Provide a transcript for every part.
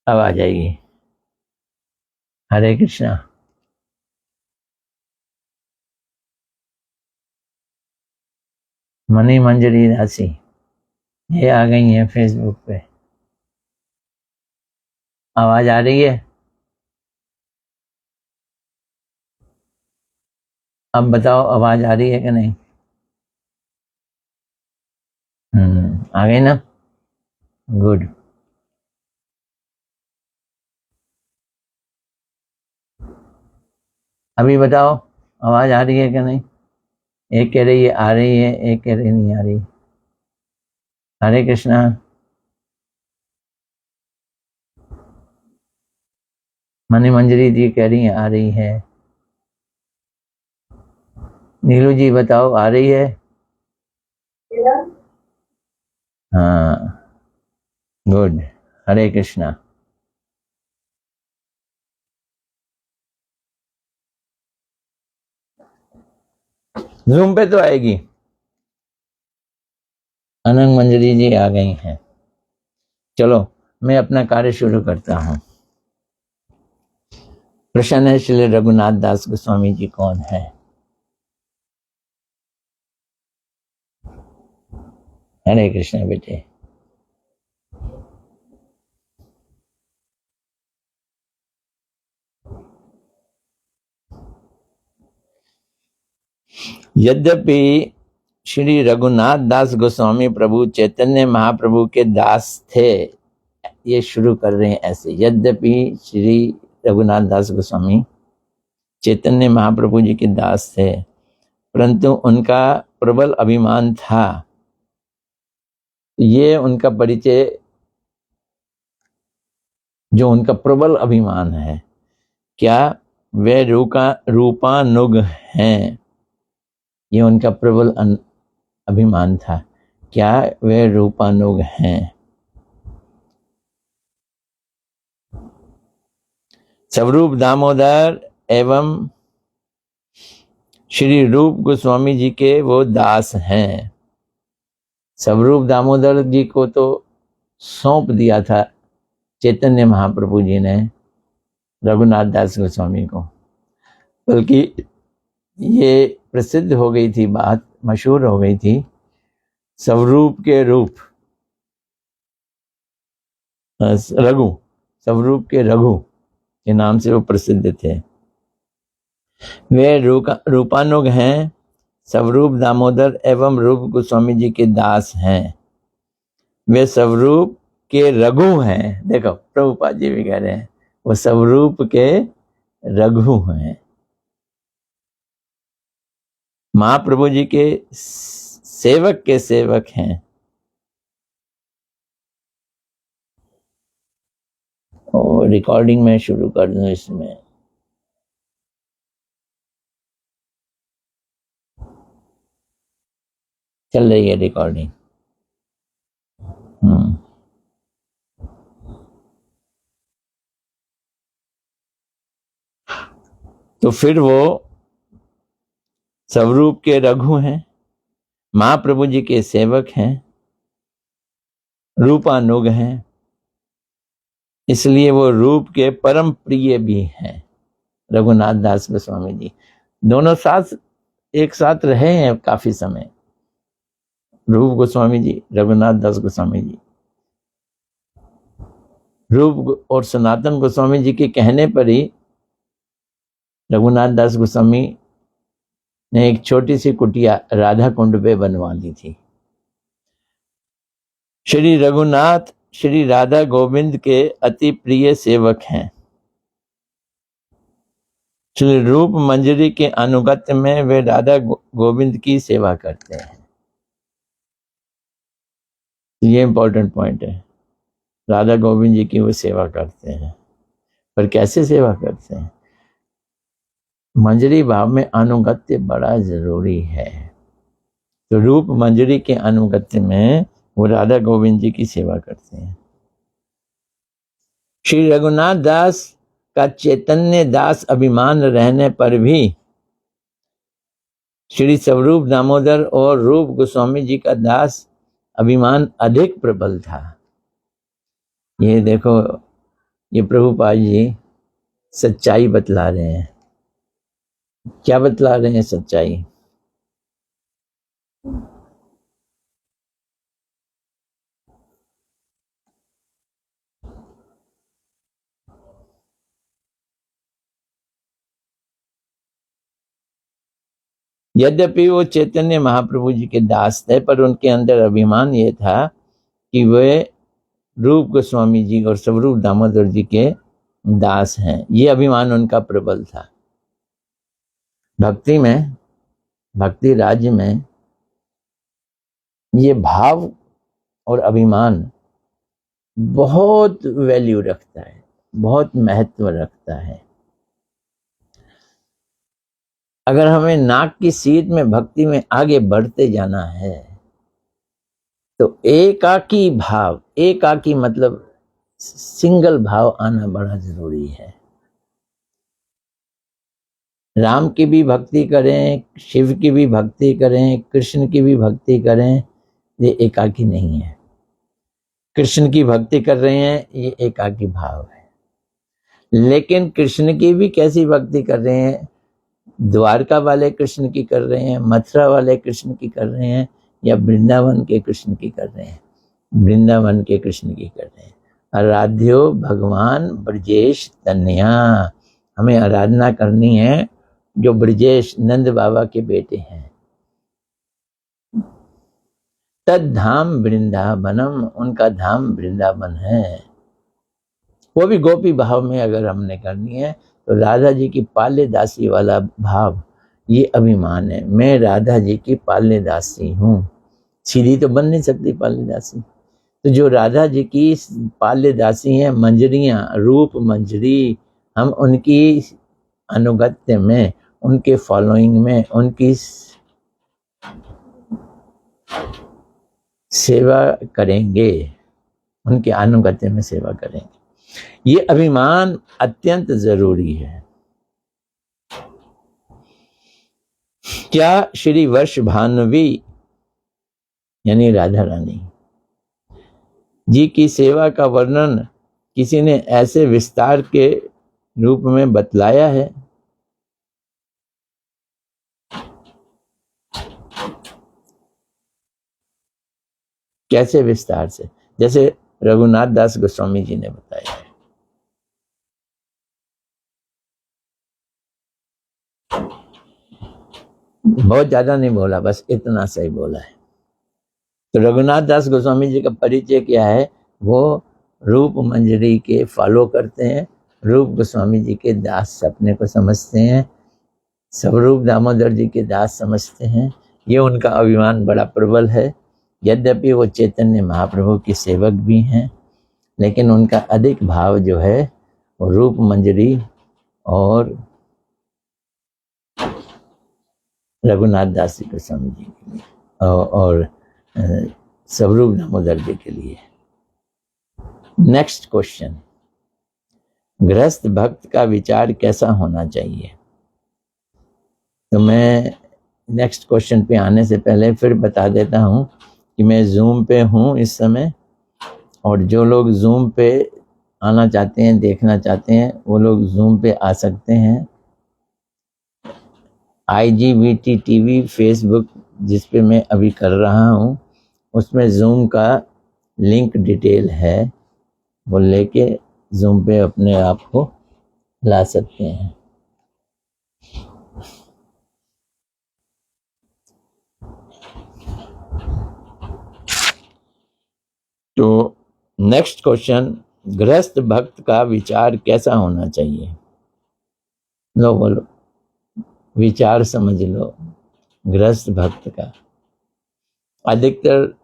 अब आ जाएगी। हरे कृष्णा। मनी मंजरी दासी ये आ गई है फेसबुक पे। आवाज आ रही है? अब बताओ आवाज आ रही है कि नहीं? आ गई ना? गुड। अभी बताओ आवाज आ रही है कि नहीं? एक कह रही है आ रही है, एक कह रही नहीं आ रही। हरे कृष्णा। मनी मंजरी जी कह रही है आ रही है। नीलू जी बताओ आ रही है? हाँ, गुड। हरे कृष्णा। जूम पे तो आएगी। अनंग मंजरी जी आ गई हैं। चलो मैं अपना कार्य शुरू करता हूँ। प्रश्न है श्री रघुनाथ दास गोस्वामी जी कौन है? हरे कृष्ण बेटे। यद्यपि श्री रघुनाथ दास गोस्वामी प्रभु चैतन्य महाप्रभु के दास थे, ये शुरू कर रहे हैं ऐसे। यद्यपि श्री रघुनाथ दास गोस्वामी चैतन्य महाप्रभु जी के दास थे, परंतु उनका प्रबल अभिमान था। ये उनका परिचय, जो उनका प्रबल अभिमान है, क्या वे रूपानुग हैं? ये उनका प्रबल अभिमान था, क्या वे रूपानुग हैं? स्वरूप दामोदर एवं श्री रूप गोस्वामी जी के वो दास हैं। स्वरूप दामोदर जी को तो सौंप दिया था चैतन्य महाप्रभु जी ने रघुनाथ दास गोस्वामी को, बल्कि ये प्रसिद्ध हो गई थी बात, मशहूर हो गई थी। स्वरूप के रूप रघु, स्वरूप के रघु के नाम से वो प्रसिद्ध थे। वे रूपानुग हैं, स्वरूप दामोदर एवं रूप गोस्वामी जी के दास हैं। वे स्वरूप के रघु हैं। देखो प्रभुपाद जी भी कह रहे हैं वो स्वरूप के रघु हैं, महाप्रभु जी के सेवक के सेवक हैं। और रिकॉर्डिंग में शुरू कर दूं इसमें। चल रही है रिकॉर्डिंग। तो फिर वो स्वरूप के रघु हैं, महाप्रभु जी के सेवक हैं, रूपानुग हैं, इसलिए वो रूप के परम प्रिय भी हैं। रघुनाथ दास गोस्वामी जी दोनों साथ एक साथ रहे हैं काफी समय। रूप गोस्वामी जी, रघुनाथ दास गोस्वामी जी। रूप और सनातन गोस्वामी जी के कहने पर ही रघुनाथ दास गोस्वामी ने एक छोटी सी कुटिया राधा कुंड पे बनवा दी थी। श्री रघुनाथ श्री राधा गोविंद के अति प्रिय सेवक हैं। श्री रूप मंजरी के अनुगत्य में वे राधा गोविंद की सेवा करते हैं। ये इंपॉर्टेंट पॉइंट है, राधा गोविंद जी की वो सेवा करते हैं। पर कैसे सेवा करते हैं? मंजरी भाव में अनुगत्य बड़ा जरूरी है। तो रूप मंजरी के अनुगत्य में वो राधा गोविंद जी की सेवा करते हैं। श्री रघुनाथ दास का चैतन्य दास अभिमान रहने पर भी श्री स्वरूप दामोदर और रूप गोस्वामी जी का दास अभिमान अधिक प्रबल था। ये देखो ये प्रभुपाद जी सच्चाई बतला रहे हैं। क्या बतला रहे हैं सच्चाई? यद्यपि वो चैतन्य महाप्रभु जी के दास थे, पर उनके अंदर अभिमान ये था कि वे रूप गोस्वामी जी और स्वरूप दामोदर जी के दास हैं। ये अभिमान उनका प्रबल था। भक्ति में, भक्ति राज्य में ये भाव और अभिमान बहुत वैल्यू रखता है, बहुत महत्व रखता है। अगर हमें नाक की सीट में भक्ति में आगे बढ़ते जाना है तो एकाकी भाव, एकाकी मतलब सिंगल भाव आना बड़ा जरूरी है। राम की भी भक्ति करें, शिव की भी भक्ति करें, कृष्ण की भी भक्ति करें, ये एकाकी नहीं है। कृष्ण की भक्ति कर रहे हैं, ये एकाकी भाव है। लेकिन कृष्ण की भी कैसी भक्ति कर रहे हैं? द्वारका वाले कृष्ण की कर रहे हैं, मथुरा वाले कृष्ण की कर रहे हैं, या वृंदावन के कृष्ण की कर रहे हैं? वृंदावन के कृष्ण की कर रहे हैं। आराध्यो भगवान ब्रजेश तनया, हमें आराधना करनी है जो ब्रजेश नंद बाबा के बेटे हैं। तद धाम वृंदावनम, उनका धाम वृंदावन है। वो भी गोपी भाव में अगर हमने करनी है तो राधा जी की पाल्य दासी वाला भाव, ये अभिमान है। मैं राधा जी की पाल्य दासी हूँ। सीधी तो बन नहीं सकती पाल्य दासी। तो जो राधा जी की पाल्य दासी हैं, मंजरियां, रूप मंजरी, हम उनकी अनुगत्य में, उनके फॉलोइंग में, उनकी सेवा करेंगे, उनके अनुगत्य में सेवा करेंगे। ये अभिमान अत्यंत जरूरी है। क्या श्री वर्ष भानवी यानी राधा रानी जी की सेवा का वर्णन किसी ने ऐसे विस्तार के रूप में बतलाया है? कैसे विस्तार से? जैसे रघुनाथ दास गोस्वामी जी ने बताया है। बहुत ज्यादा नहीं बोला, बस इतना सही बोला है। तो रघुनाथ दास गोस्वामी जी का परिचय क्या है? वो रूप मंजरी के फॉलो करते हैं, रूप गोस्वामी जी के दास अपने को समझते हैं, स्वरूप दामोदर जी के दास समझते हैं। ये उनका अभिमान बड़ा प्रबल है। यद्यपि वो चैतन्य महाप्रभु के सेवक भी हैं, लेकिन उनका अधिक भाव जो है वो रूप मंजरी और रघुनाथ दास जी गोस्वामी जी के लिए और स्वरूप दामोदर जी के लिए। नेक्स्ट क्वेश्चन, गृहस्थ भक्त का विचार कैसा होना चाहिए? तो मैं नेक्स्ट क्वेश्चन पे आने से पहले फिर बता देता हूँ कि मैं जूम पे हूँ इस समय, और जो लोग जूम पे आना चाहते हैं, देखना चाहते हैं, वो लोग जूम पे आ सकते हैं। IGBT TV फेसबुक जिस पे मैं अभी कर रहा हूँ, उसमें जूम का लिंक डिटेल है, वो लेके जूम पे अपने आप को ला सकते हैं। तो नेक्स्ट क्वेश्चन, गृहस्थ भक्त का विचार कैसा होना चाहिए? लो बोलो, विचार समझ लो गृहस्थ भक्त का। अधिकतर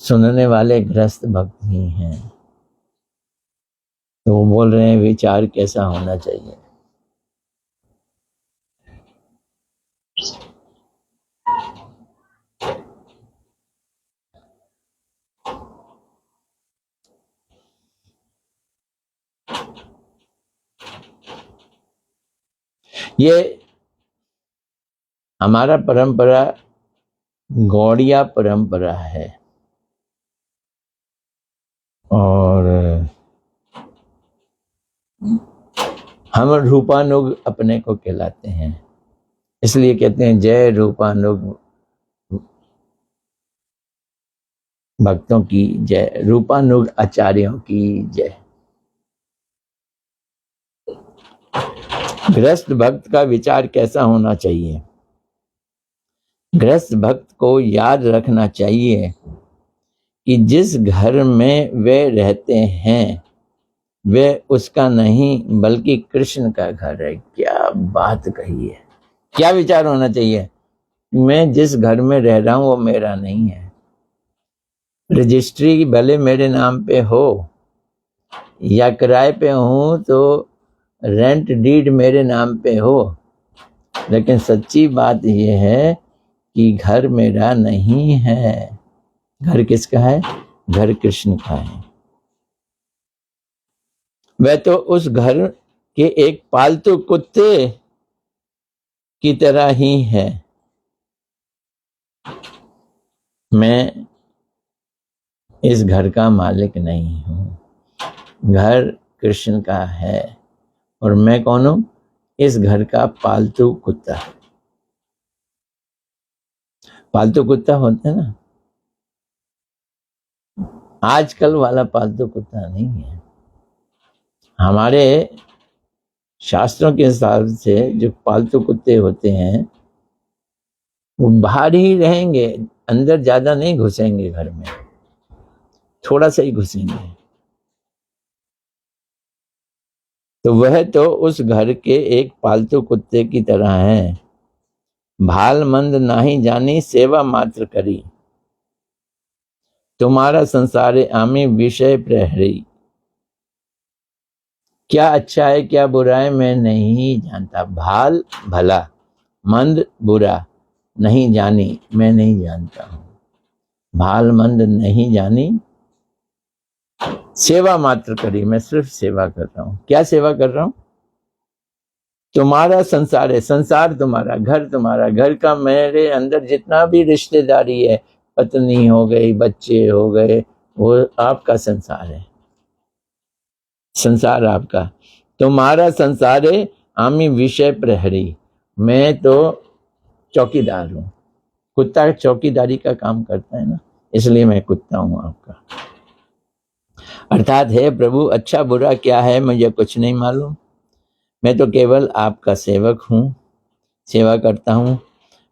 सुनने वाले गृहस्थ भक्त ही हैं, तो वो बोल रहे हैं विचार कैसा होना चाहिए। ये हमारा परंपरा गौड़िया परंपरा है, और हम रूपानुग अपने को कहलाते हैं, इसलिए कहते हैं जय रूपानुग भक्तों की जय, रूपानुग आचार्यों की जय। गृहस्थ भक्त का विचार कैसा होना चाहिए? गृहस्थ भक्त को याद रखना चाहिए कि जिस घर में वे रहते हैं वे उसका नहीं बल्कि कृष्ण का घर है। क्या बात कही है! क्या विचार होना चाहिए? मैं जिस घर में रह रहा हूं वो मेरा नहीं है। रजिस्ट्री भले मेरे नाम पे हो या किराए पे हूं, तो रेंट डीड मेरे नाम पे हो, लेकिन सच्ची बात यह है कि घर मेरा नहीं है। घर किसका है? घर कृष्ण का है। वह तो उस घर के एक पालतू कुत्ते की तरह ही है। मैं इस घर का मालिक नहीं हूं, घर कृष्ण का है और मैं कौन हूं? इस घर का पालतू कुत्ता। पालतू कुत्ता होता है ना, आजकल वाला पालतू कुत्ता नहीं है। हमारे शास्त्रों के हिसाब से जो पालतू कुत्ते होते हैं वो बाहर ही रहेंगे, अंदर ज्यादा नहीं घुसेंगे, घर में थोड़ा सा ही घुसेंगे। तो वह तो उस घर के एक पालतू कुत्ते की तरह है। भाल मंद नाही जानी सेवा मात्र करी, तुम्हारा संसारे आमी विषय प्रहरी। क्या अच्छा है क्या बुरा है मैं नहीं जानता, भाल भला मंद बुरा नहीं जानी मैं नहीं जानता हूं। भाल मंद नहीं जानी, सेवा मात्र करी, मैं सिर्फ सेवा कर रहा हूं। क्या सेवा कर रहा हूं? तुम्हारा संसार है, संसार तुम्हारा, घर तुम्हारा, घर का मेरे अंदर जितना भी रिश्तेदारी है, पत्नी हो गई, बच्चे हो गए, वो आपका संसार है। संसार आपका। तुम्हारा संसार है आमी विषय प्रहरी, मैं तो चौकीदार हूं। कुत्ता चौकीदारी का काम करता है ना, इसलिए मैं कुत्ता हूं आपका। अर्थात है प्रभु अच्छा बुरा क्या है मुझे कुछ नहीं मालूम, मैं तो केवल आपका सेवक हूं, सेवा करता हूं।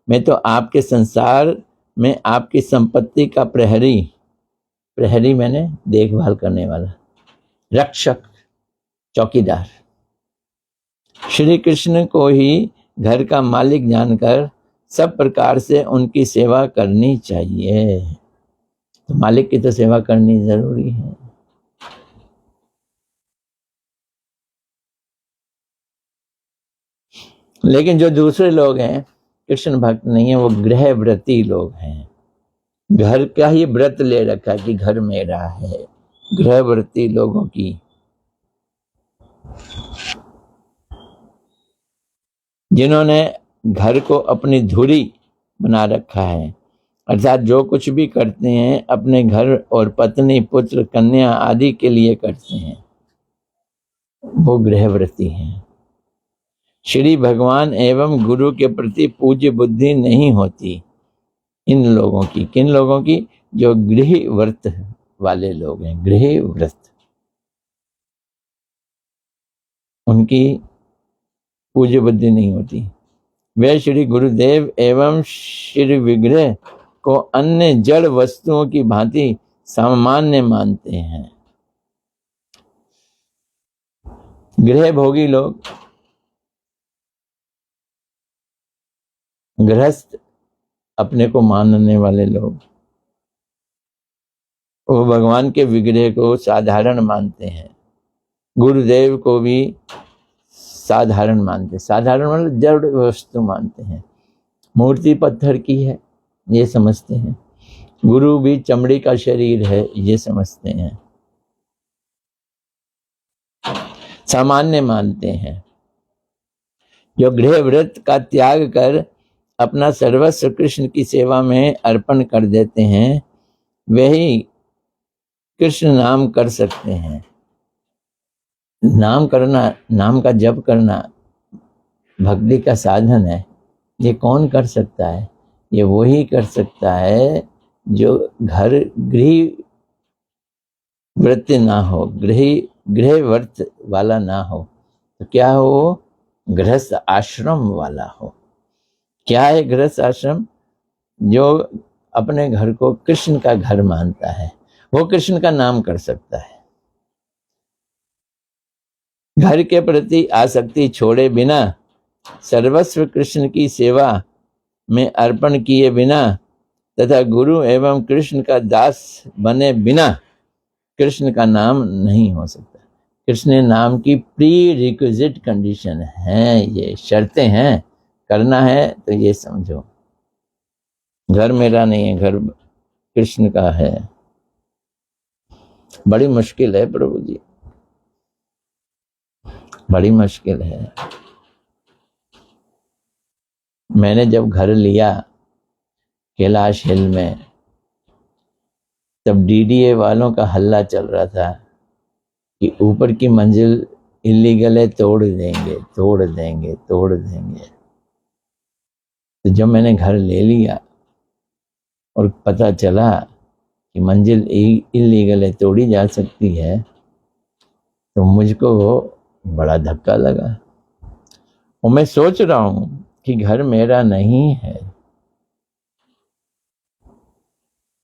मैं तो आपके संसार में आपकी संपत्ति का प्रहरी, प्रहरी मैंने देखभाल करने वाला, रक्षक, चौकीदार। श्री कृष्ण को ही घर का मालिक जानकर सब प्रकार से उनकी सेवा करनी चाहिए। तो मालिक की तो सेवा करनी जरूरी है। लेकिन जो दूसरे लोग हैं कृष्ण भक्त नहीं है, वो गृहव्रती लोग हैं। घर का ही व्रत ले रखा कि घर मेरा है। गृहव्रती लोगों की जिन्होंने घर को अपनी धुरी बना रखा है, अर्थात जो कुछ भी करते हैं अपने घर और पत्नी पुत्र कन्या आदि के लिए करते हैं, वो गृहव्रती हैं। श्री भगवान एवं गुरु के प्रति पूज्य बुद्धि नहीं होती इन लोगों की। किन लोगों की? जो गृह व्रत वाले लोग हैं, गृह व्रत, उनकी पूज्य बुद्धि नहीं होती। वे श्री गुरुदेव एवं श्री विग्रह को अन्य जड़ वस्तुओं की भांति सामान्य मानते हैं। गृह भोगी लोग, गृहस्थ अपने को मानने वाले लोग, वो भगवान के विग्रह को साधारण मानते हैं, गुरुदेव को भी साधारण मानते, साधारण मतलब जड़ वस्तु मानते हैं। मूर्ति पत्थर की है ये समझते हैं, गुरु भी चमड़ी का शरीर है ये समझते हैं, सामान्य मानते हैं। जो गृह व्रत का त्याग कर अपना सर्वस्व कृष्ण की सेवा में अर्पण कर देते हैं वही कृष्ण नाम कर सकते हैं। नाम करना, नाम का जप करना भक्ति का साधन है। ये कौन कर सकता है? ये वही कर सकता है जो घर गृह व्रत ना हो, गृह व्रत वाला ना हो। तो क्या हो? गृहस्थ आश्रम वाला हो। क्या है गृहस्थ आश्रम? जो अपने घर को कृष्ण का घर मानता है, वो कृष्ण का नाम कर सकता है। घर के प्रति आसक्ति छोड़े बिना, सर्वस्व कृष्ण की सेवा में अर्पण किए बिना तथा गुरु एवं कृष्ण का दास बने बिना कृष्ण का नाम नहीं हो सकता। कृष्ण नाम की प्री रिक्विजिट कंडीशन है, ये शर्तें हैं। करना है तो ये समझो, घर मेरा नहीं है, घर कृष्ण का है। बड़ी मुश्किल है प्रभु जी, बड़ी मुश्किल है। मैंने जब घर लिया कैलाश हिल में, तब डीडीए वालों का हल्ला चल रहा था कि ऊपर की मंजिल इलीगल है, तोड़ देंगे तोड़ देंगे तोड़ देंगे। तो जब मैंने घर ले लिया और पता चला कि मंजिल इलीगल है, तोड़ी जा सकती है, तो मुझको बड़ा धक्का लगा। और मैं सोच रहा हूं कि घर मेरा नहीं है,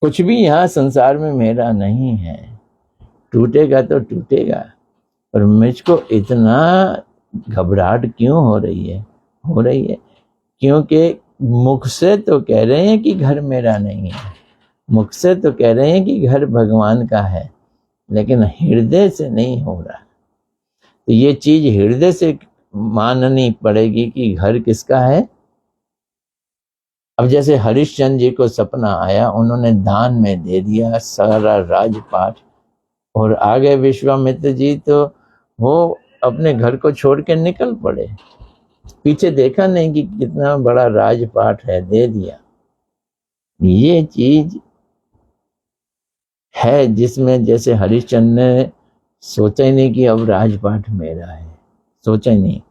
कुछ भी यहाँ संसार में मेरा नहीं है, टूटेगा तो टूटेगा। पर मुझको इतना घबराहट क्यों हो रही है? हो रही है क्योंकि मुख से तो कह रहे हैं कि घर मेरा नहीं है, मुख से तो कह रहे हैं कि घर भगवान का है, लेकिन हृदय से नहीं हो रहा। तो ये चीज हृदय से माननी पड़ेगी कि घर किसका है। अब जैसे हरिश्चंद्र जी को सपना आया, उन्होंने दान में दे दिया सारा राजपाट, और आगे विश्वामित्र जी तो वो अपने घर को छोड़ के निकल पड़े, पीछे देखा नहीं कि कितना बड़ा राजपाट है, दे दिया। ये चीज है जिसमें जैसे हरिश्चंद्र ने सोचा ही नहीं कि अब राजपाट मेरा है, सोचा ही नहीं।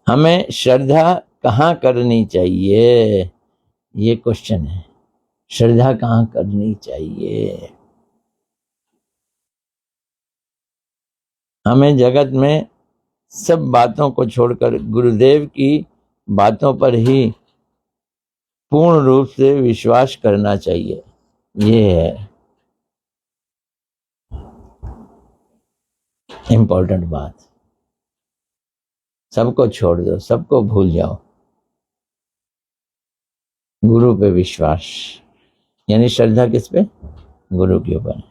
हमें श्रद्धा कहाँ करनी चाहिए, ये क्वेश्चन है। श्रद्धा कहाँ करनी चाहिए? हमें जगत में सब बातों को छोड़कर गुरुदेव की बातों पर ही पूर्ण रूप से विश्वास करना चाहिए। ये है इंपॉर्टेंट बात। सबको छोड़ दो, सबको भूल जाओ, गुरु पे विश्वास, यानी श्रद्धा किस पे? गुरु के ऊपर।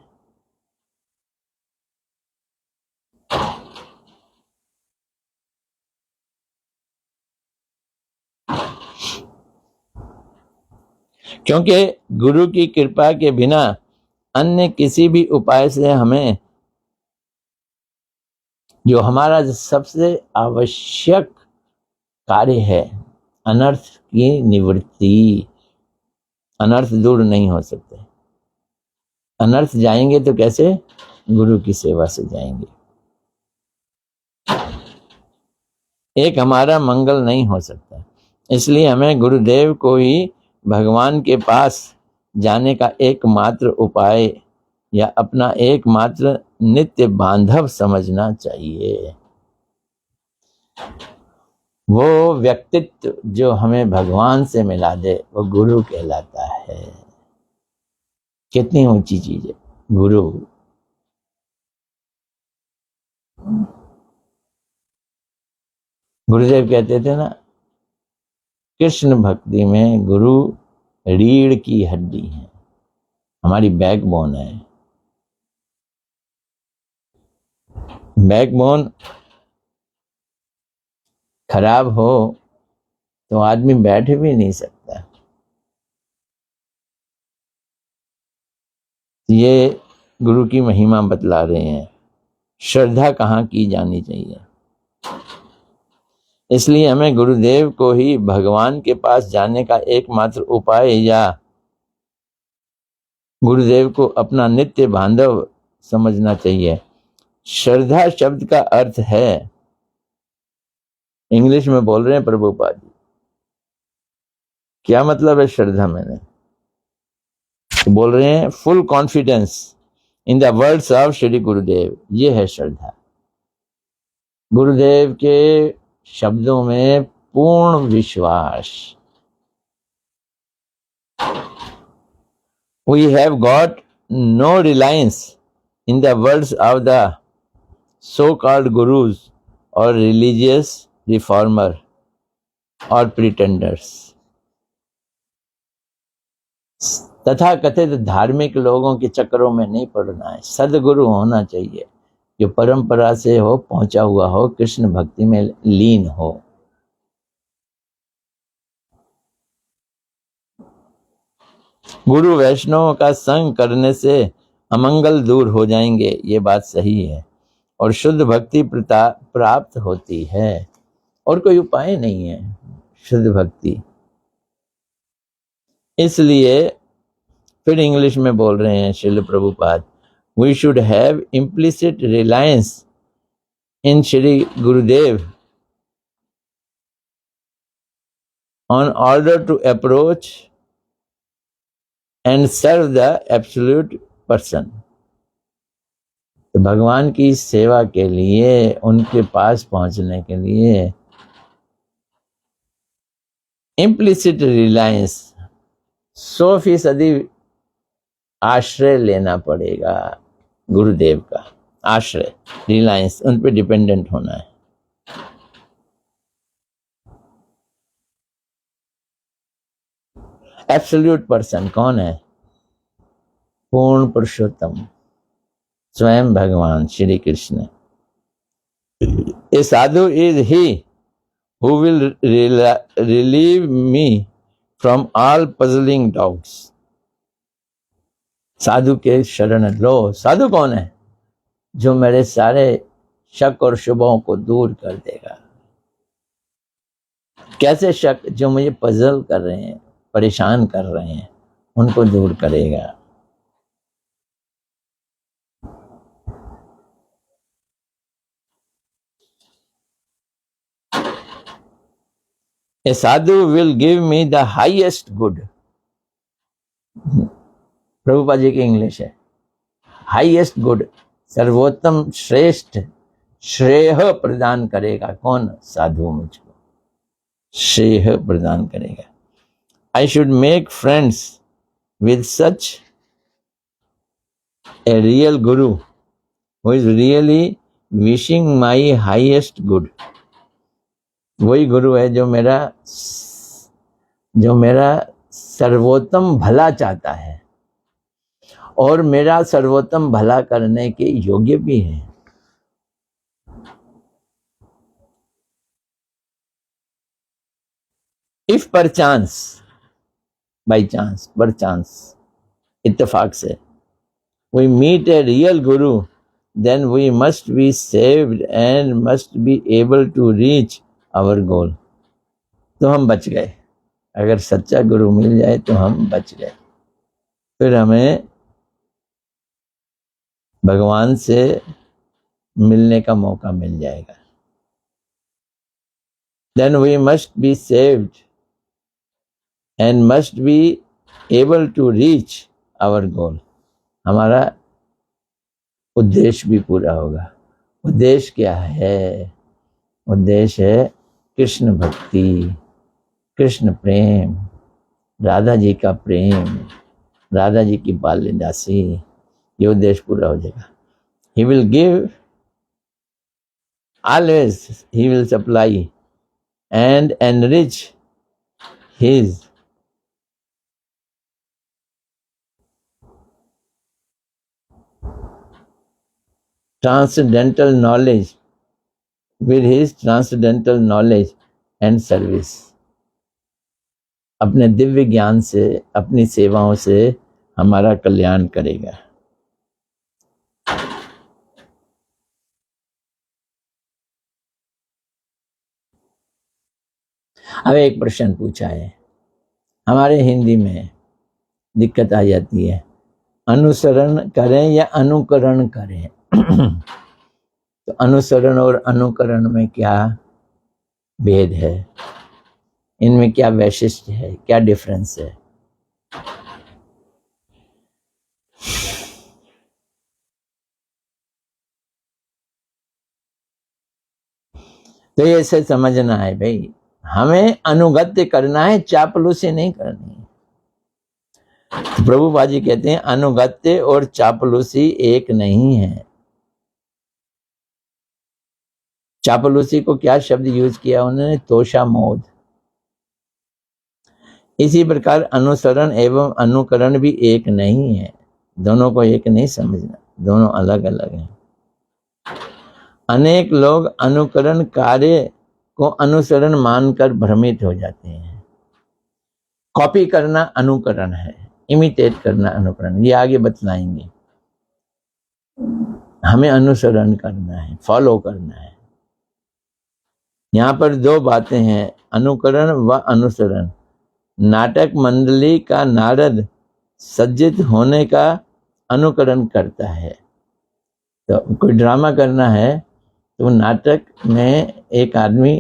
क्योंकि गुरु की कृपा के बिना अन्य किसी भी उपाय से हमें जो हमारा सबसे आवश्यक कार्य है, अनर्थ की निवृत्ति, अनर्थ दूर नहीं हो सकते। अनर्थ जाएंगे तो कैसे? गुरु की सेवा से जाएंगे। एक हमारा मंगल नहीं हो सकता, इसलिए हमें गुरुदेव को ही भगवान के पास जाने का एकमात्र उपाय या अपना एकमात्र नित्य बांधव समझना चाहिए। वो व्यक्तित्व जो हमें भगवान से मिला दे, वो गुरु कहलाता है। कितनी ऊंची चीज है गुरु। गुरुदेव कहते थे ना, कृष्ण भक्ति में गुरु रीढ़ की हड्डी है, हमारी बैकबोन है। बैकबोन खराब हो तो आदमी बैठ भी नहीं सकता। ये गुरु की महिमा बतला रहे हैं। श्रद्धा कहाँ की जानी चाहिए? इसलिए हमें गुरुदेव को ही भगवान के पास जाने का एकमात्र उपाय या गुरुदेव को अपना नित्य बांधव समझना चाहिए। श्रद्धा शब्द का अर्थ है, इंग्लिश में बोल रहे हैं प्रभुपाद जी, क्या मतलब है श्रद्धा? मैंने तो बोल रहे हैं full confidence in the words of Shri Gurudev, ये है श्रद्धा। गुरुदेव के शब्दों में पूर्ण विश्वास। We have got no reliance in the words of the so-called gurus or religious reformer or pretenders. तथा कथित धार्मिक लोगों के चक्करों में नहीं पड़ना है। सदगुरु होना चाहिए जो परंपरा से हो, पहुंचा हुआ हो, कृष्ण भक्ति में लीन हो। गुरु वैष्णव का संग करने से अमंगल दूर हो जाएंगे, ये बात सही है, और शुद्ध भक्ति प्राप्त होती है। और कोई उपाय नहीं है शुद्ध भक्ति। इसलिए फिर इंग्लिश में बोल रहे हैं Srila Prabhupada, we should have implicit reliance in Shri Gurudev on order to approach and serve the absolute person. तो भगवान की सेवा के लिए, उनके पास पहुंचने के लिए इम्प्लिसिट रिलायंस, 100% आश्रय लेना पड़ेगा। गुरुदेव का आश्रय, रिलायंस, उन पे डिपेंडेंट होना है। एब्सोल्यूट पर्सन कौन है? पूर्ण पुरुषोत्तम, स्वयं भगवान Shri Krishna. A sadhu is he who will relieve me from all puzzling doubts. साधु के शरण लो। साधु कौन है? जो मेरे सारे शक और शुभों को दूर कर देगा। कैसे शक? जो मुझे पजल कर रहे हैं, परेशान कर रहे हैं, उनको दूर करेगा। A sadhu will give me the highest good. Prabhupada ji की इंग्लिश है, हाईएस्ट गुड, सर्वोत्तम श्रेष्ठ श्रेय प्रदान करेगा। कौन? साधु मुझको श्रेय प्रदान करेगा। I should make friends with such a real guru who is really wishing my highest good. वही गुरु है जो मेरा सर्वोत्तम भला चाहता है और मेरा सर्वोत्तम भला करने के योग्य भी है। इफ परचांस, बाई चांस, परचांस, इत्तेफाक से we meet a real guru, then we must be saved and must be able to reach our goal. तो हम बच गए। अगर सच्चा गुरु मिल जाए तो हम बच गए। फिर हमें भगवान से मिलने का मौका मिल जाएगा। Then we must be saved and must be able to reach our goal. हमारा उद्देश्य भी पूरा होगा। उद्देश्य क्या है? उद्देश्य है कृष्ण भक्ति, कृष्ण प्रेम, राधा जी का प्रेम, राधा जी की बाल्य दासी। ये उद्देश्य पूरा हो जाएगा। He will give, always he will supply and enrich his transcendental knowledge with his transcendental knowledge and service. अपने दिव्य ज्ञान से, अपनी सेवाओं से हमारा कल्याण करेगा। अब एक प्रश्न पूछा है, हमारे हिंदी में दिक्कत आ जाती है, अनुसरण करें या अनुकरण करें। तो अनुसरण और अनुकरण में क्या भेद है, इनमें क्या वैशिष्ट है, क्या डिफरेंस है? तो ये ऐसे समझना है भाई, हमें अनुगत्य करना है, चापलूसी नहीं करनी है। तो प्रभुपाद जी कहते हैं अनुगत्य और चापलूसी एक नहीं है। चापलूसी को क्या शब्द यूज किया उन्होंने? तोषा मोद। इसी प्रकार अनुसरण एवं अनुकरण भी एक नहीं है, दोनों को एक नहीं समझना, दोनों अलग अलग हैं। अनेक लोग अनुकरण कार्य को अनुसरण मानकर भ्रमित हो जाते हैं। कॉपी करना अनुकरण है, इमिटेट करना अनुकरण, ये आगे बतलाएंगे। हमें अनुसरण करना है, फॉलो करना है। यहाँ पर दो बातें हैं, अनुकरण व अनुसरण। नाटक मंडली का नारद सज्जित होने का अनुकरण करता है। तो कोई ड्रामा करना है तो नाटक में एक आदमी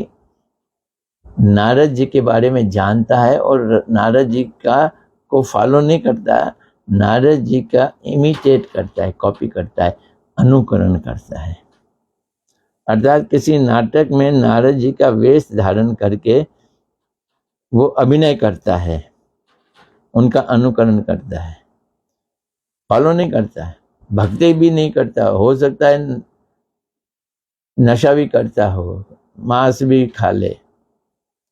नारद जी के बारे में जानता है और नारद जी का को फॉलो नहीं करता, नारद जी का इमिटेट करता है, कॉपी करता है, अनुकरण करता है। अर्थात किसी नाटक में नारद जी का वेश धारण करके वो अभिनय करता है, उनका अनुकरण करता है, फॉलो नहीं करता है, भक्ति भी नहीं करता, हो सकता है नशा भी करता हो, मांस भी खा ले,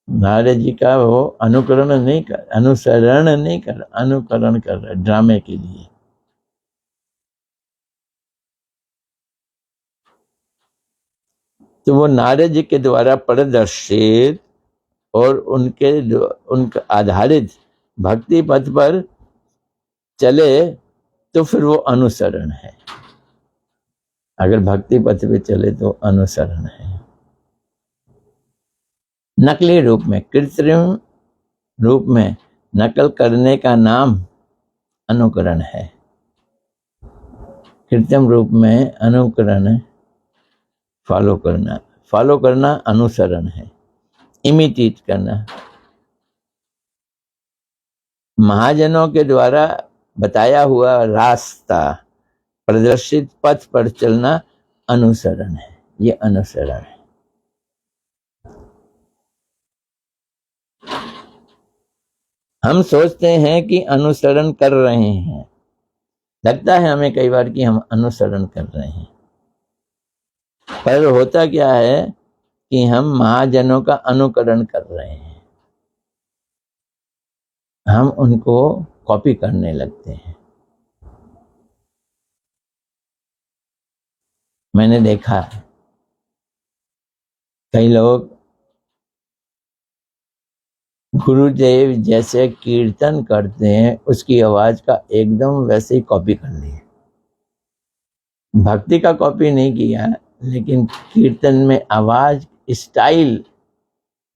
नारद जी का वो अनुकरण नहीं कर, अनुसरण नहीं कर, अनुकरण कर रहा है ड्रामे के लिए। तो वो नारद जी के द्वारा प्रदर्शित और उनका आधारित भक्ति पथ पर चले तो फिर वो अनुसरण है। अगर भक्ति पथ पे चले तो अनुसरण है। नकली रूप में, कृत्रिम रूप में नकल करने का नाम अनुकरण है। कृत्रिम रूप में अनुकरण, फॉलो करना अनुसरण है, इमिटेट करना। महाजनों के द्वारा बताया हुआ रास्ता, प्रदर्शित पथ पर चलना अनुसरण है, ये अनुसरण है। हम सोचते हैं कि अनुसरण कर रहे हैं, लगता है हमें कई बार कि हम अनुसरण कर रहे हैं, पर होता क्या है कि हम महाजनों का अनुकरण कर रहे हैं, हम उनको कॉपी करने लगते हैं। मैंने देखा कई लोग गुरुदेव जैसे कीर्तन करते हैं, उसकी आवाज का एकदम वैसे ही कॉपी कर लिया। भक्ति का कॉपी नहीं किया, लेकिन कीर्तन में आवाज, स्टाइल,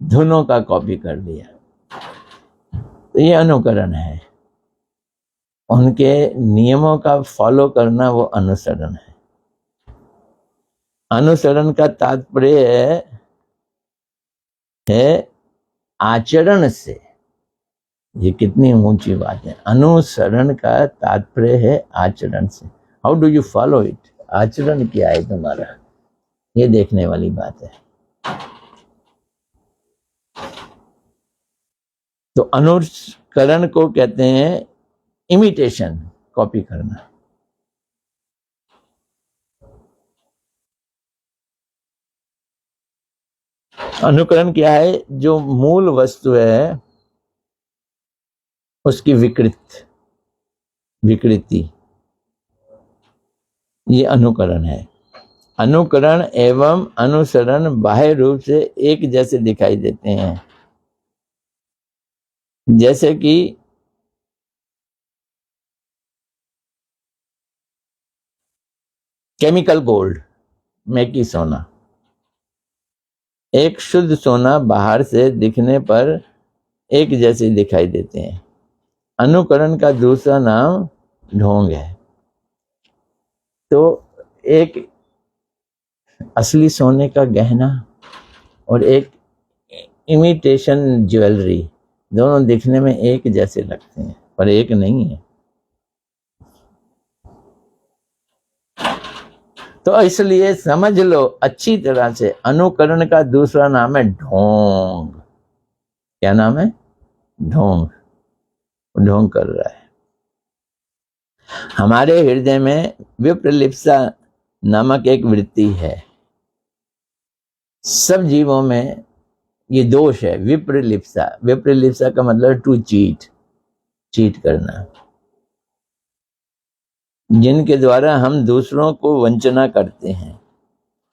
धुनों का कॉपी कर लिया। तो ये अनुकरण है, उनके नियमों का फॉलो करना वो अनुसरण है। अनुसरण का तात्पर्य है आचरण से। ये कितनी ऊंची बात है। अनुसरण का तात्पर्य है आचरण से। How do you follow it? आचरण क्या है तुम्हारा, ये देखने वाली बात है। तो अनुकरण को कहते हैं इमिटेशन, कॉपी करना। अनुकरण क्या है? जो मूल वस्तु है उसकी विकृति, ये अनुकरण है। अनुकरण एवं अनुसरण बाह्य रूप से एक जैसे दिखाई देते हैं, जैसे कि केमिकल गोल्ड, मैकी सोना। एक शुद्ध सोना बाहर से दिखने पर एक जैसे दिखाई देते हैं। अनुकरण का दूसरा नाम ढोंग है। तो एक असली सोने का गहना और एक इमिटेशन ज्वेलरी दोनों दिखने में एक जैसे लगते हैं पर एक नहीं है। तो इसलिए समझ लो अच्छी तरह से, अनुकरण का दूसरा नाम है ढोंग। क्या नाम है? ढोंग। ढोंग कर रहा है। हमारे हृदय में विप्रलिप्सा नामक एक वृत्ति है। सब जीवों में ये दोष है, विप्रलिप्सा। विप्रलिप्सा का मतलब टू चीट, चीट करना, जिनके द्वारा हम दूसरों को वंचना करते हैं।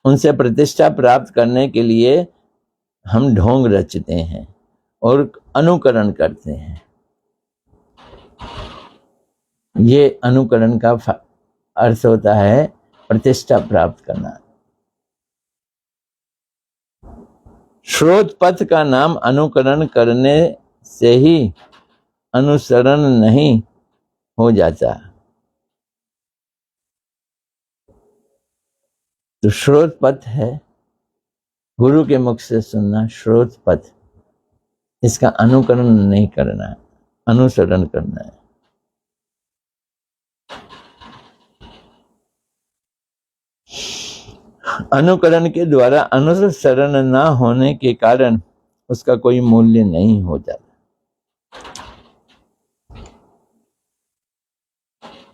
उनसे प्रतिष्ठा प्राप्त करने के लिए हम ढोंग रचते हैं और अनुकरण करते हैं। ये अनुकरण का अर्थ होता है प्रतिष्ठा प्राप्त करना। स्रोत पथ का नाम अनुकरण करने से ही अनुसरण नहीं हो जाता। तो स्रोत पथ है गुरु के मुख से सुनना, स्रोत पथ, इसका अनुकरण नहीं करना, अनुसरण करना है। अनुकरण के द्वारा अनुसरण न होने के कारण उसका कोई मूल्य नहीं हो जाता।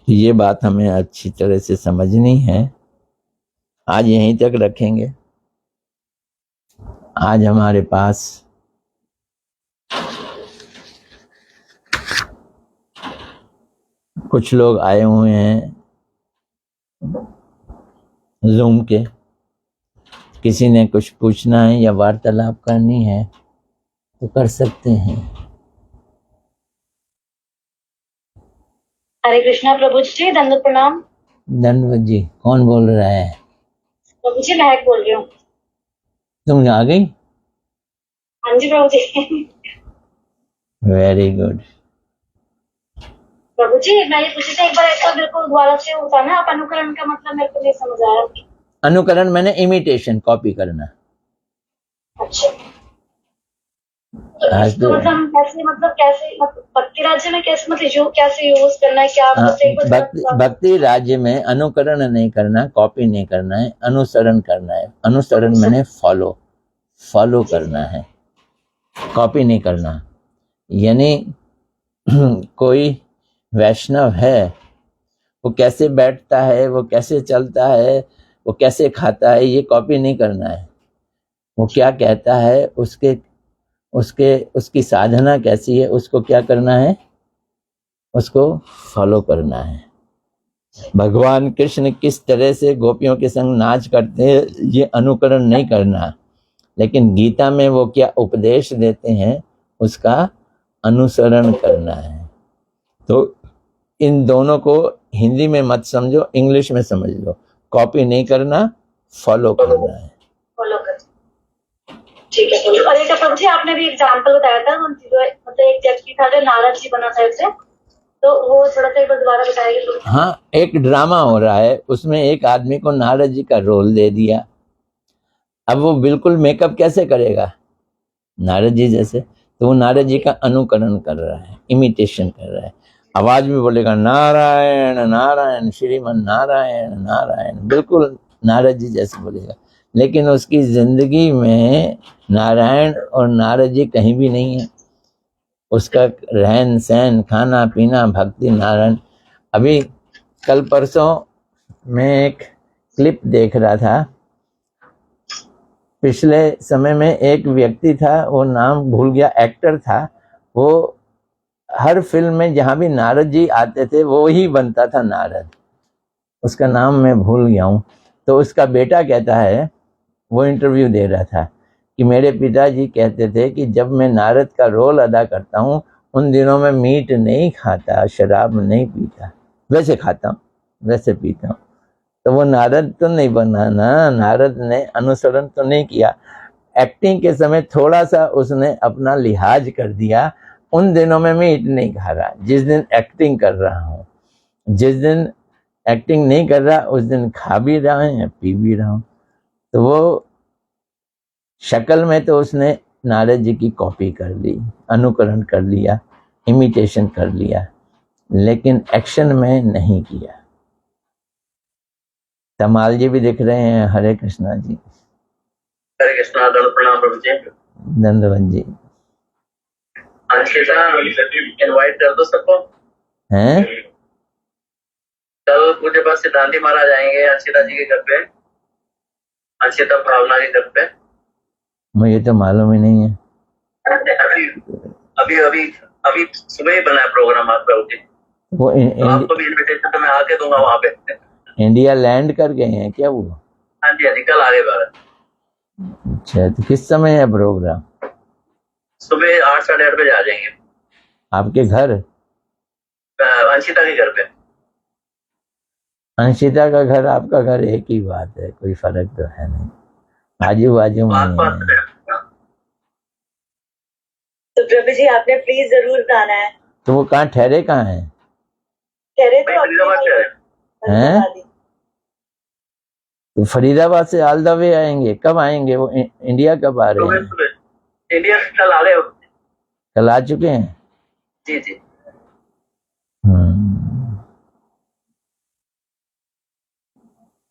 ये बात हमें अच्छी तरह से समझनी है। आज यहीं तक रखेंगे। आज हमारे पास कुछ लोग आए हुए हैं जूम के। किसी ने कुछ पूछना है या वार्तालाप करनी है तो कर सकते हैं। हरे कृष्णा प्रभु जी, दंडवत प्रणाम। दंडवत जी। कौन बोल रहा है? प्रभु जी महक बोल रही हूँ। तुम आ गई? हाँ जी प्रभु जी। Very good. प्रभु जी मैं ये पूछी थी, एक बार ऐसा मेरे को दोबारा से होता ना, आप अनुकरण का मतलब मेरे को नहीं समझ आया। अनुकरण मैंने इमिटेशन, कॉपी करना। अच्छा। आज तो मतलब कैसे भक्ति राज्य में कैसे कैसे यूज करना है, क्या भक्ति राज्य में अनुकरण नहीं करना, कॉपी नहीं करना है, अनुसरण करना है। अनुसरण मैंने फॉलो करना है, कॉपी नहीं करना। यानी कोई वैष्णव है, वो कैसे बैठता है, वो कैसे चलता है, वो कैसे खाता है, ये कॉपी नहीं करना है। वो क्या कहता है, उसकी साधना कैसी है, उसको क्या करना है, उसको फॉलो करना है। भगवान कृष्ण किस तरह से गोपियों के संग नाच करते हैं, ये अनुकरण नहीं करना, लेकिन गीता में वो क्या उपदेश देते हैं उसका अनुसरण करना है। तो इन दोनों को हिंदी में मत समझो, इंग्लिश में समझ लो। कॉपी नहीं करना, फॉलो करना है। फॉलो कर, ठीक है। और एक प्रभु जी आपने भी एग्जांपल बताया था, मतलब एक व्यक्ति था जो नारद जी बना था ऐसे, तो वो थोड़ा सा एक बार दोबारा बताइए। हाँ, एक ड्रामा हो रहा है, उसमें एक आदमी को नारद जी का रोल दे दिया। अब वो बिल्कुल मेकअप कैसे करेगा नारद जी जैसे? तो वो नारद जी का अनुकरण कर रहा है, इमिटेशन कर रहा है। आवाज में बोलेगा नारायण नारायण श्रीमन नारायण नारायण, बिल्कुल नारद जी जैसे बोलेगा। लेकिन उसकी जिंदगी में नारायण और नारद जी कहीं भी नहीं है। उसका रहन सहन, खाना पीना, भक्ति नारायण। अभी कल परसों मैं एक क्लिप देख रहा था। पिछले समय में एक व्यक्ति था, वो नाम भूल गया, एक्टर था। वो हर फिल्म में जहां भी नारद जी आते थे वो ही बनता था नारद। उसका नाम मैं भूल गया हूँ। तो उसका बेटा कहता है, वो इंटरव्यू दे रहा था, कि मेरे पिताजी कहते थे कि जब मैं नारद का रोल अदा करता हूँ उन दिनों में मीट नहीं खाता, शराब नहीं पीता, वैसे खाता हूँ वैसे पीता हूँ। तो वो नारद तो नहीं बना ना, नारद ने अनुसरण तो नहीं किया। एक्टिंग के समय थोड़ा सा उसने अपना लिहाज कर दिया। उन दिनों में मीट नहीं खा रहा, जिस दिन एक्टिंग कर रहा हूँ। जिस दिन एक्टिंग नहीं कर रहा उस दिन खा भी रहा है, पी भी रहा हूँ। तो वो शक्ल में तो उसने नारद जी की कॉपी कर ली, अनुकरण कर लिया, इमिटेशन कर लिया, लेकिन एक्शन में नहीं किया। तमाल जी भी दिख रहे हैं। हरे कृष्णा जी। हरे कृष्णा। दंड प्रणाम प्रभु जी। दंडवत जी अंशिता इनवाइट कर दो सबको। हैं। कल पूज्य पास सिद्धांति महाराज आएंगे अंशिता जी के घर पे, अंशिता भावना के घर पे। मुझे तो मालूम ही नहीं है। अभी अभी अभी अभी सुबह ही बना है प्रोग्राम आप प्रभु जी। वो तो आपको भी इनविटेशन तो मैं आके दूंगा वहाँ पे। इंडिया लैंड कर गए हैं क्या वो? हाँ जी, हाँ जी, कल आगे बार। अच्छा, तो किस समय है प्रोग्राम? सुबह 8 साढ़े 8 बजे आ जाएंगे आपके घर? अंशिता के घर पे। अंशिता का घर आपका घर एक ही बात है, कोई फर्क तो है नहीं, आजू बाजू में आस ही पास है। तो प्रभु जी आपने प्लीज जरूर आना है। तो वो कहाँ ठहरे, कहाँ है? ठहरे तो फरीदाबाद से हैं? तो फरीदाबाद से ऑल द वे आएंगे? कब आएंगे वो? इंडिया कब आ रहे हैं? सुबह इंडिया कल आ रहे हो? कल आ चुके हैं? जी जी।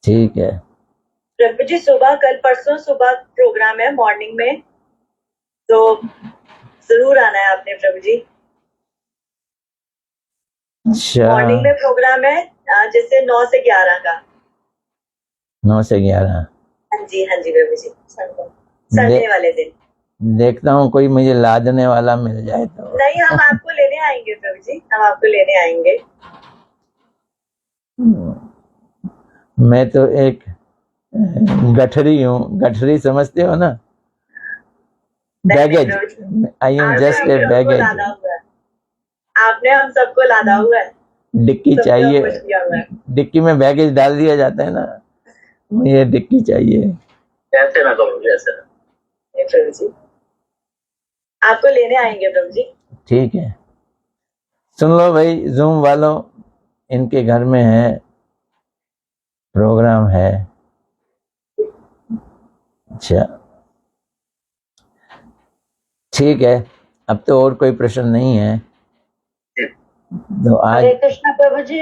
ठीक है। प्रभु जी सुबह, कल परसों सुबह प्रोग्राम है मॉर्निंग में, तो जरूर आना है आपने प्रभु जी। अच्छा, मॉर्निंग में प्रोग्राम है जैसे 9 से 11 का। 9 से 11? हाँ जी प्रभु जी, संडे वाले दिन। देखता हूँ कोई मुझे लादने वाला मिल जाए तो। नहीं, हम आपको लेने आएंगे प्रभु जी, हम आपको लेने आएंगे। मैं तो एक गठरी हूँ। गठरी समझते हो ना? Baggage. I am just a baggage. आपने हम सबको लादा हुआ है। डिक्की चाहिए, डिक्की में बैगेज डाल दिया जाता है ना, मुझे डिक्की चाहिए। ऐसे ना करो, ऐसे ना। प्रभु जी आपको लेने आएंगे प्रभु जी। ठीक है। सुन लो भाई जूम वालों, इनके घर में है प्रोग्राम है। अच्छा ठीक है, अब तो और कोई प्रश्न नहीं है तो आज। हरे कृष्णा प्रभु जी।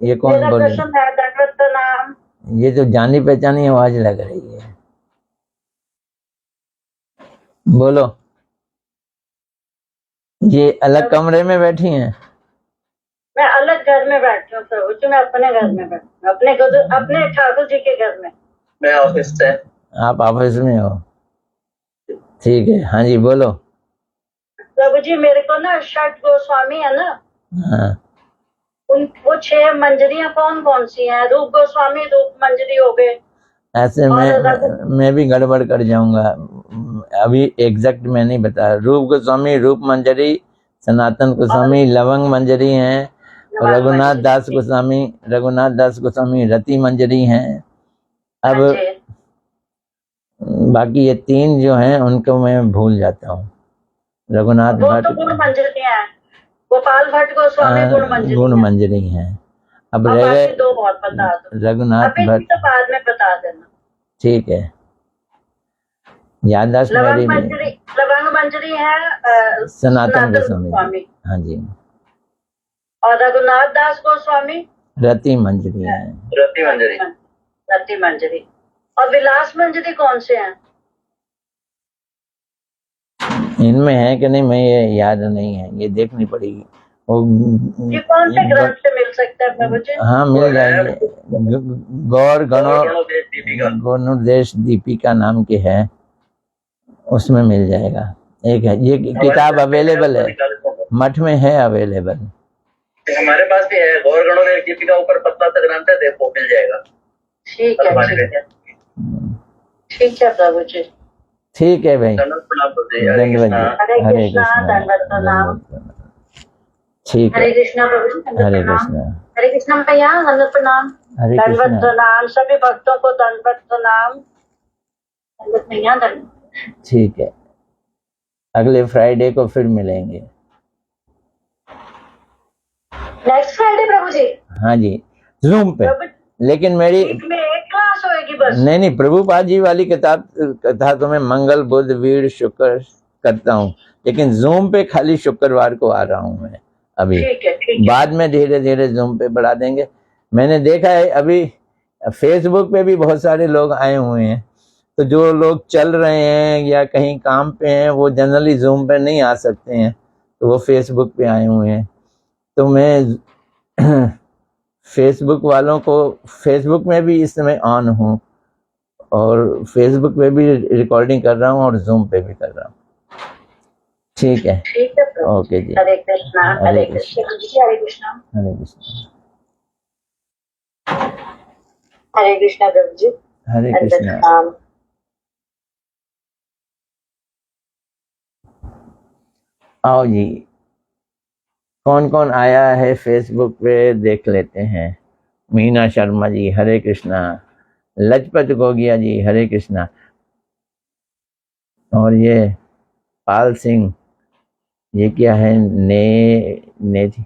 ये कौन बोले? प्रश्न है दंडवत प्रणाम। ये तो जानी पहचानी आवाज लग रही है, बोलो। ये अलग कमरे में बैठी हैं? मैं अलग घर में बैठी हूँ प्रभु जी, मैं अपने घर में बैठी हूँ, अपने ठाकुर जी के घर में। मैं ऑफिस से। आप ऑफिस में हो? ठीक है, हाँ जी बोलो। प्रभु जी मेरे को ना षट गोस्वामी है ना, हाँ। वो 6 मंजरियां कौन कौन सी हैं? रूप गोस्वामी रूप मंजरी हो गए। ऐसे मैं भी गड़बड़ कर जाऊंगा, अभी एग्जैक्ट मैं नहीं बता। रूप गोस्वामी रूप मंजरी, सनातन गोस्वामी लवंग मंजरी हैं, और रघुनाथ दास गोस्वामी रति मंजरी हैं। अब बाकी ये 3 जो हैं उनको मैं भूल जाता हूँ। रघुनाथ भट्ट, गुण मंजरी हैं, गोपाल भट्ट गोस्वामी गुण मंजरी हैं। अब रह गए 2 और बता दो। रघुनाथ भट्ट, तो बाद में बता देना। ठीक है, याददाश्त मेरी लवंग मंजरी है सनातन गोस्वामी। हाँ जी। और रघुनाथ दास गोस्वामी रति मंजरी है। रति मंजरी। और विलास मंजरी कौन से हैं? इनमें है कि नहीं मैं ये याद नहीं है, ये देखनी पड़ेगी। ये कौन से ग्रंथ से मिल सकता है प्रभु जी? हाँ मिल जाएंगे। गौर गणोदेश दीपिका नाम के है, उसमें मिल जाएगा। एक है ये किताब अवेलेबल है, मठ में है अवेलेबल। हमारे पास भी है, गौर गणोदेश दीपिका ऊपर पतला सा ग्रंथ है, देखो मिल जाएगा। ठीक है प्रभु जी। ठीक है भाई, धन्यवाद। हरे कृष्णा। ठीक है, हरे कृष्णा प्रभु जी। हरे कृष्णा। हरे कृष्णा भैया, दंडवत प्रणाम। दंडवत प्रणाम सभी भक्तों को, दंडवत प्रणाम। दंडवत भैया, ठीक है, अगले फ्राइडे को फिर मिलेंगे। नेक्स्ट फ्राइडे प्रभु जी? हाँ जी, जूम पे। लेकिन मेरी वीक में एक क्लास होएगी बस? नहीं, प्रभुपाद जी वाली कथा तो मैं मंगल बुध वीर शुक्र करता हूँ, लेकिन जूम पे खाली शुक्रवार को आ रहा हूँ मैं अभी। ठीक है। बाद में धीरे धीरे जूम पे बढ़ा देंगे। मैंने देखा है अभी फेसबुक पे भी बहुत सारे लोग आए हुए हैं, तो जो लोग चल रहे हैं या कहीं काम पे हैं वो जनरली जूम पे नहीं आ सकते हैं, तो वो फेसबुक पे आए हुए हैं। तो मैं फेसबुक वालों को, फेसबुक में भी इस समय ऑन हूँ और फेसबुक पे भी रिकॉर्डिंग कर रहा हूँ और जूम पे भी कर रहा हूँ। ठीक है, ओके जी। हरे कृष्णा। हरे कृष्णा। हरे कृष्णा। हरे कृष्णा। हरे कृष्णा प्रभु जी। हरे कृष्णा। आओ जी, कौन कौन आया है फेसबुक पे देख लेते हैं। मीना शर्मा जी हरे कृष्णा, लजपत गोगिया जी हरे कृष्णा, और ये पाल सिंह, ये क्या है, ने जी,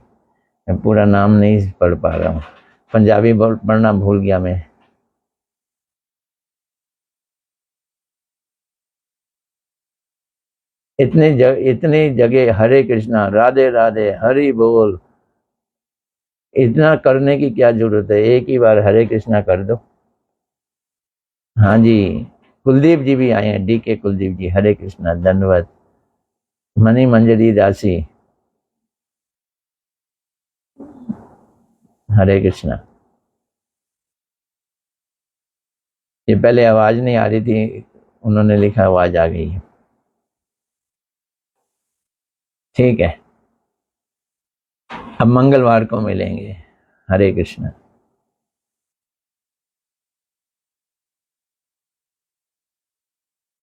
मैं पूरा नाम नहीं पढ़ पा रहा हूँ, पंजाबी पढ़ना भूल गया मैं। इतनी जगह हरे कृष्णा, राधे राधे, हरि बोल, इतना करने की क्या जरूरत है, एक ही बार हरे कृष्णा कर दो। हाँ जी, कुलदीप जी भी आए हैं, DK कुलदीप जी हरे कृष्णा, धन्यवाद। मनी मंजरी दासी हरे कृष्णा। ये पहले आवाज नहीं आ रही थी, उन्होंने लिखा आवाज आ गई है। ठीक है, अब मंगलवार को मिलेंगे। हरे कृष्णा।